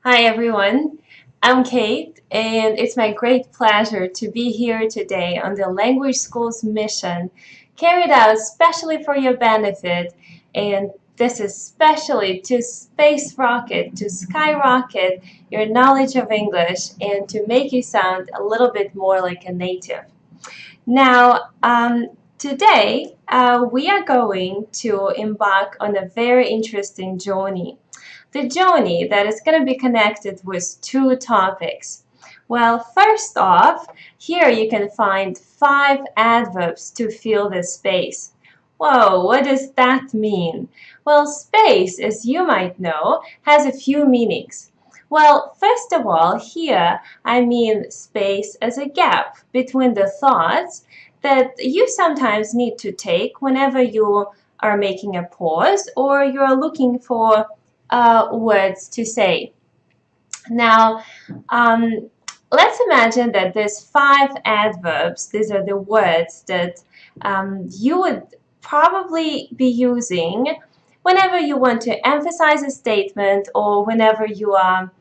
Hi everyone, I'm Kate, and it's my great pleasure to be here today on the Language School's mission, carried out specially for your benefit. And this is especially to space rocket, to skyrocket your knowledge of English and to make you sound a little bit more like a native. Now, today we are going to embark on a very interesting journey. The journey that is going to be connected with two topics. Well, first off, here you can find 5 adverbs to fill the space. Whoa, what does that mean? Well, space, as you might know, has a few meanings. Well, first of all, here I mean space as a gap between the thoughts that you sometimes need to take whenever you are making a pause or you're looking for words to say. Now, let's imagine that there's 5 adverbs. These are the words that you would probably be using whenever you want to emphasize a statement or whenever you are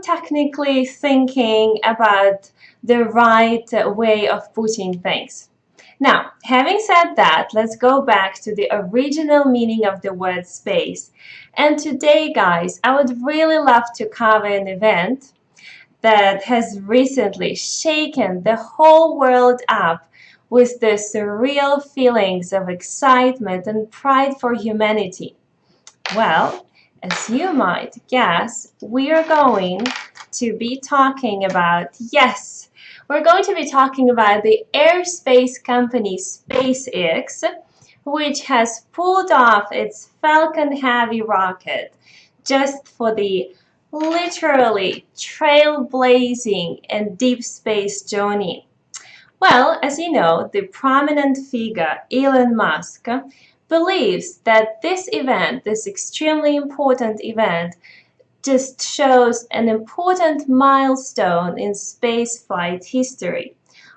technically thinking about the right way of putting things. Now, having said that, let's go back to the original meaning of the word space. And today, guys, I would really love to cover an event that has recently shaken the whole world up with the surreal feelings of excitement and pride for humanity. Well, as you might guess, we are going to be talking about, yes, we're going to be talking about the aerospace company SpaceX, which has pulled off its Falcon Heavy rocket just for the literally trailblazing and deep space journey. Well, as you know, the prominent figure Elon Musk believes that this event, this extremely important event, just shows an important milestone in spaceflight history.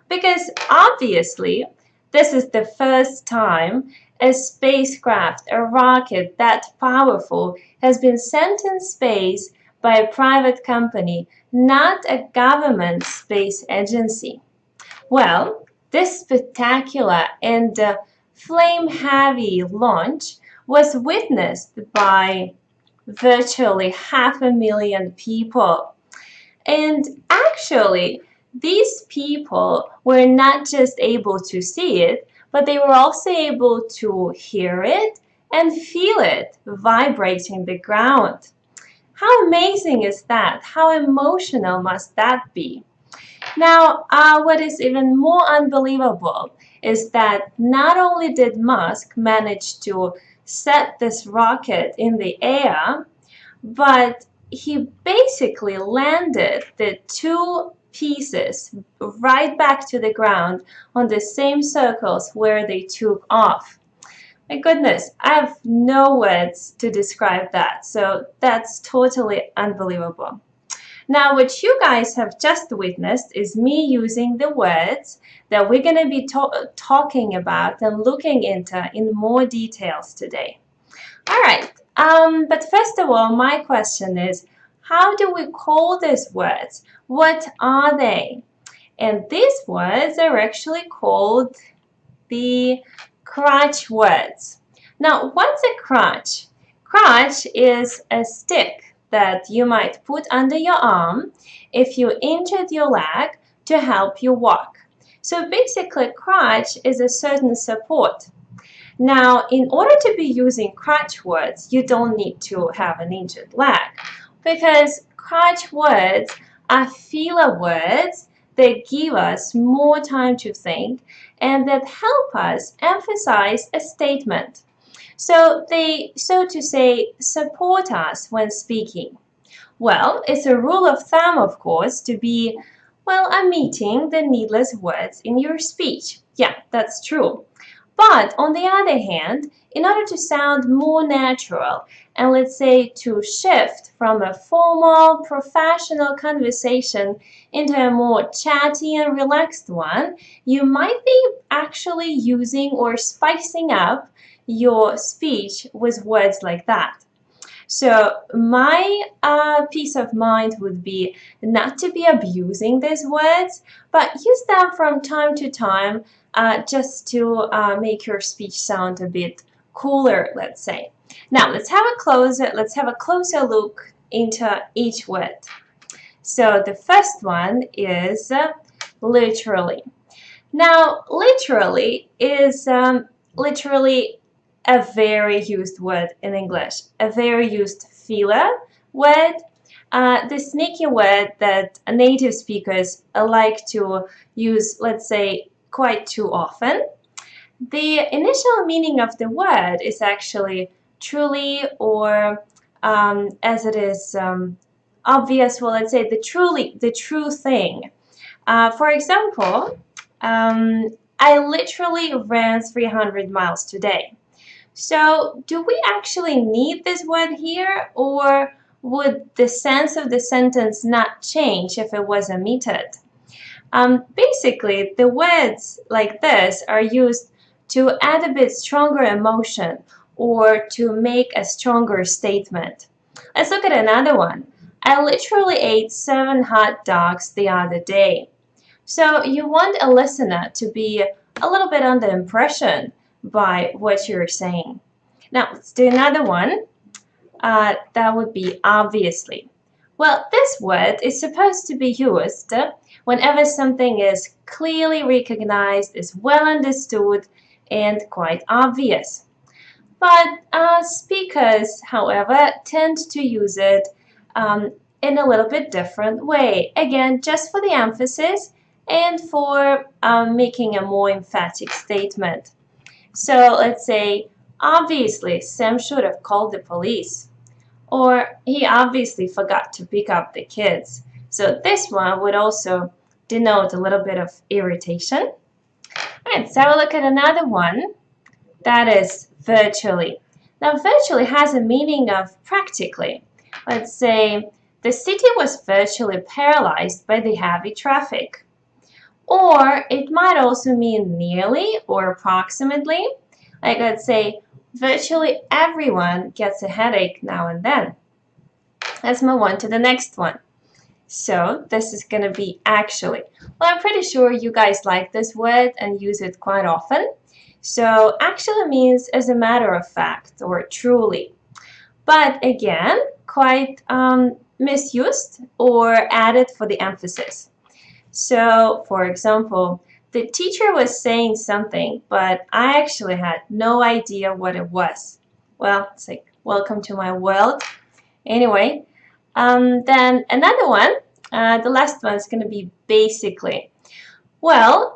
Because obviously, this is the first time a spacecraft, a rocket that powerful, has been sent in space by a private company, not a government space agency. Well, this spectacular and flame-heavy launch was witnessed by virtually 500,000 people. And actually, these people were not just able to see it, but they were also able to hear it and feel it vibrating the ground. How amazing is that? How emotional must that be? Now, what is even more unbelievable is that not only did Musk manage to set this rocket in the air, but he basically landed the two pieces right back to the ground on the same circles where they took off. My goodness, I have no words to describe that, so that's totally unbelievable. Now, what you guys have just witnessed is me using the words that we're going to be talking about and looking into in more details today. All right, but first of all, my question is, how do we call these words? What are they? And these words are actually called the crutch words. Now, what's a crutch? Crutch is a stick that you might put under your arm if you injured your leg to help you walk. So basically, crutch is a certain support. Now, in order to be using crutch words, you don't need to have an injured leg because crutch words are filler words that give us more time to think and that help us emphasize a statement. So they, so to say, support us when speaking. Well, it's a rule of thumb, of course, to be, well, omitting the needless words in your speech. Yeah, that's true. But on the other hand, in order to sound more natural and let's say to shift from a formal professional conversation into a more chatty and relaxed one, you might be actually using or spicing up your speech with words like that. So my peace of mind would be not to be abusing these words, but use them from time to time just to make your speech sound a bit cooler, let's say. Now let's have a closer look into each word. So the first one is literally. Now, literally is literally a very used word in English, a very used filler word, the sneaky word that native speakers like to use, let's say, quite too often. The initial meaning of the word is actually truly, or as it is obvious, well, let's say the true thing. For example, I literally ran 300 miles today. So, do we actually need this word here, or would the sense of the sentence not change if it was omitted? Basically, the words like this are used to add a bit stronger emotion or to make a stronger statement. Let's look at another one. I literally ate 7 hot dogs the other day. So you want a listener to be a little bit under impression by what you're saying. Now, let's do another one. That would be obviously. Well, this word is supposed to be used whenever something is clearly recognized, is well understood, and quite obvious. But speakers, however, tend to use it in a little bit different way. Again, just for the emphasis and for making a more emphatic statement. So let's say, obviously, Sam should have called the police. Or he obviously forgot to pick up the kids. So this one would also denote a little bit of irritation. All right, let's have a look at another one. That is virtually. Now, virtually has a meaning of practically. Let's say, the city was virtually paralyzed by the heavy traffic. Or it might also mean nearly or approximately. Like, let's say, virtually everyone gets a headache now and then. Let's move on to the next one. So this is going to be actually. Well, I'm pretty sure you guys like this word and use it quite often. So actually means as a matter of fact or truly. But again, quite misused or added for the emphasis. So, for example, the teacher was saying something, but I actually had no idea what it was. Well, it's like, welcome to my world. Anyway, then another one, the last one is going to be basically. Well,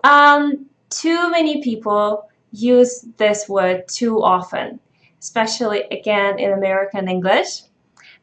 too many people use this word too often, especially again in American English.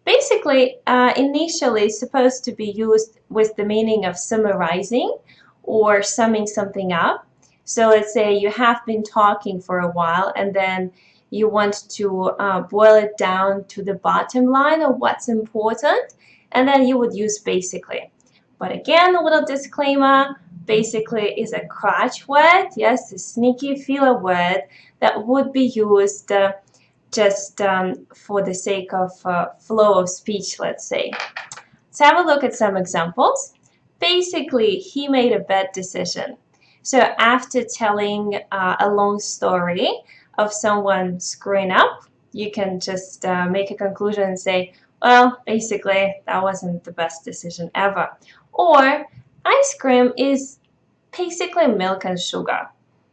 Basically, initially supposed to be used with the meaning of summarizing or summing something up. So let's say you have been talking for a while and then you want to boil it down to the bottom line of what's important, and then you would use basically. But again, a little disclaimer, basically is a crutch word, yes, a sneaky filler word that would be used just for the sake of flow of speech, let's say. Let's have a look at some examples. Basically, he made a bad decision. So after telling a long story of someone screwing up, you can just make a conclusion and say, well, basically, that wasn't the best decision ever. Or ice cream is basically milk and sugar.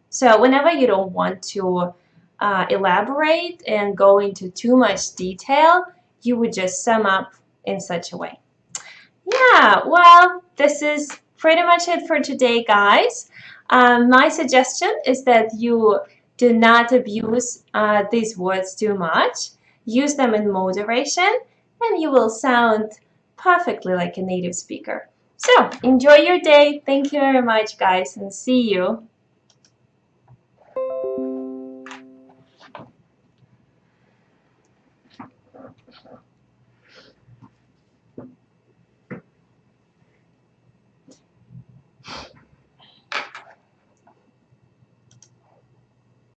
So whenever you don't want to elaborate and go into too much detail, you would just sum up in such a way. Yeah, well, this is pretty much it for today, guys. My suggestion is that you do not abuse these words too much. Use them in moderation, and you will sound perfectly like a native speaker. So, enjoy your day. Thank you very much, guys, and see you.